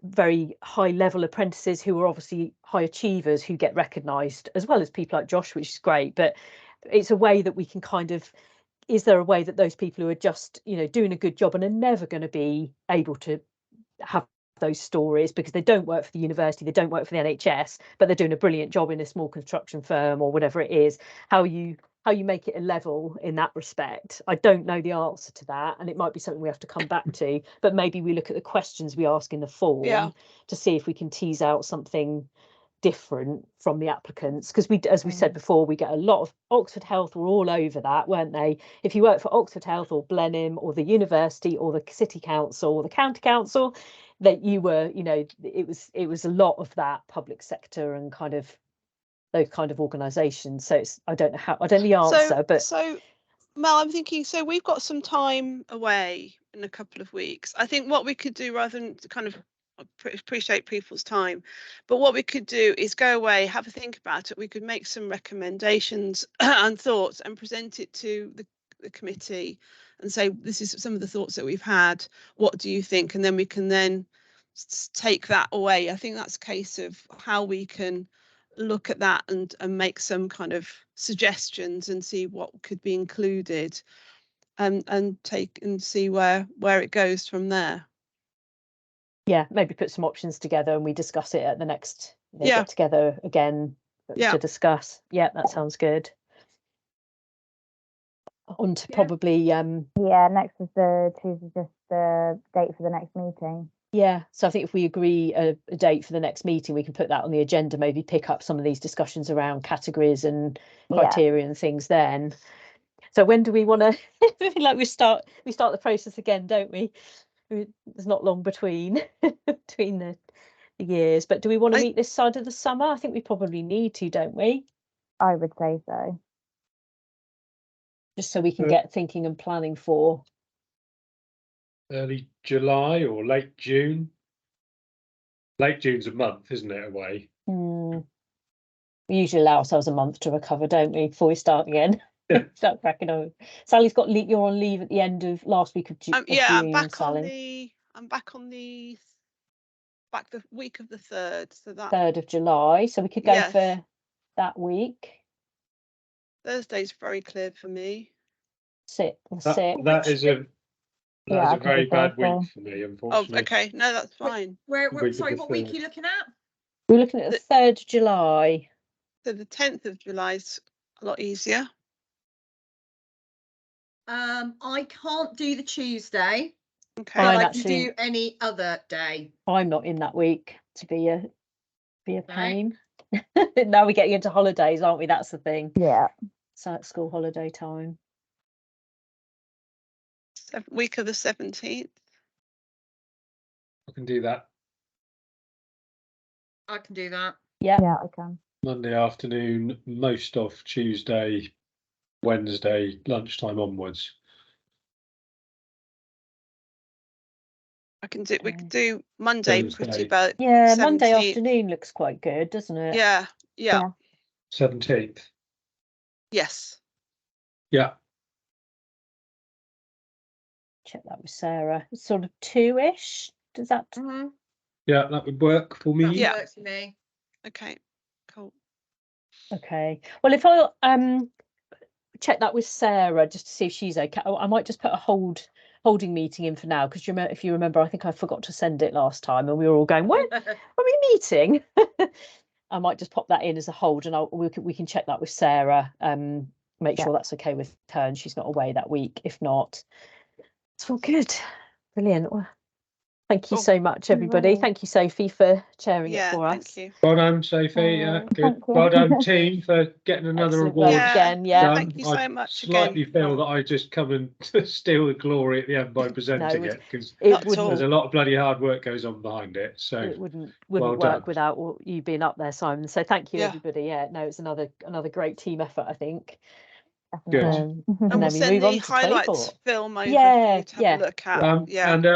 very high level apprentices who are obviously high achievers who get recognised, as well as people like Josh, which is great. But it's a way that we can kind of, is there a way that those people who are just, doing a good job and are never going to be able to have those stories because they don't work for the university, they don't work for the NHS, but they're doing a brilliant job in a small construction firm or whatever it is, how you make it a level in that respect. I don't know the answer to that, and it might be something we have to come back to, but maybe we look at the questions we ask in the form to see if we can tease out something different from the applicants, because as we said before, we get a lot of Oxford Health were all over that, weren't they? If you work for Oxford Health or Blenheim or the university or the city council or the county council, that you were, it was a lot of that public sector and kind of those kind of organisations. So I don't know the answer, but so Mel, I'm thinking, so we've got some time away in a couple of weeks. I think what we could do, rather than kind of appreciate people's time, but what we could do is go away, have a think about it. We could make some recommendations and thoughts and present it to the committee and say, this is some of the thoughts that we've had, what do you think? And then we can then take that away. I think that's a case of how we can look at that and make some kind of suggestions and see what could be included, and take and see where it goes from there. Maybe put some options together and we discuss it at the next get together again to discuss. That sounds good. On to probably next is the Tuesday, just the date for the next meeting. So I think if we agree a date for the next meeting, we can put that on the agenda, maybe pick up some of these discussions around categories and criteria and things then. So when do we want to we start the process again, don't we? There's not long between the years, but do we want to meet this side of the summer? I think we probably need to, don't we? I would say so. Just so we can get thinking and planning for early July or late June. Late June's a month, isn't it, away? We usually allow ourselves a month to recover, don't we, before we start again? Start cracking on. Sally's got you're on leave at the end of last week of June. I'm back Sally. I'm back on the week of the 3rd, so that 3rd of July. So we could go for that week. Thursday's very clear for me. That is a very bad week for me, unfortunately. Oh, okay. No, that's fine. Sorry, what week are you looking at? We're looking at the 3rd of July. So the 10th of July is a lot easier. I can't do the Tuesday. Okay. But I can do any other day. I'm not in that week to be a pain. Now we're getting into holidays, aren't we? That's the thing. So it's school holiday time. Week of the 17th. I can do that. I can do that. Yeah, I can. Monday afternoon, most of Tuesday, Wednesday, lunchtime onwards. We can do Monday pretty bad. Yeah, 17th. Monday afternoon looks quite good, doesn't it? Yeah. 17th. Yes. Yeah. Check that with Sarah. It's sort of 2-ish. Does that? Yeah, that would work for me. That works for me. Okay. Cool. Okay. Well, if I check that with Sarah just to see if she's okay. I might just put a holding meeting in for now, because if you remember, I think I forgot to send it last time, and we were all going, when are we meeting? I might just pop that in as a hold, and we can check that with Sarah. Make sure that's okay with her, and she's not away that week. If not, it's all good. Brilliant. Thank you Cool. so much, everybody. Thank you, Sophie, for chairing it for us. Thank you. Well done, Sophie. Good. thank you. Well done, team, for getting another Excellent award. work again. Yeah. Thank you so I much slightly again. feel that I just come and steal the glory at the end by presenting it, because there's a lot of bloody hard work goes on behind it. So it wouldn't well work done. without you being up there, Simon. So thank you, Yeah. everybody. Yeah, no, it's another great team effort, I think. Good. And then we'll we send move on the to highlights Clayport. film over Yeah, for you to have a look at. And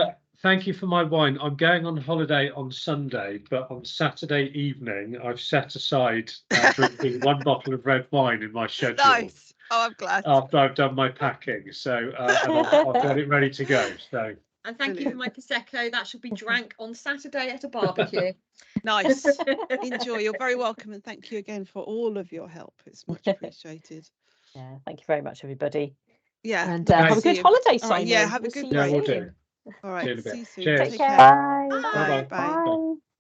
thank you for my wine. I'm going on holiday on Sunday, but on Saturday evening, I've set aside drinking 1 bottle of red wine in my schedule. Nice. Oh, I'm glad. After I've done my packing, so and I've got it ready to go. So. And thank you for my prosecco. That should be drank on Saturday at a barbecue. Nice. Enjoy. You're very welcome, and thank you again for all of your help. It's much appreciated. Yeah, thank you very much, everybody. Yeah. And have a good holiday, Simon. Yeah, have a good break. All right. All right. See you in a bit. See you soon. Cheers. Take care. Bye. Bye. Bye-bye. Bye. Bye.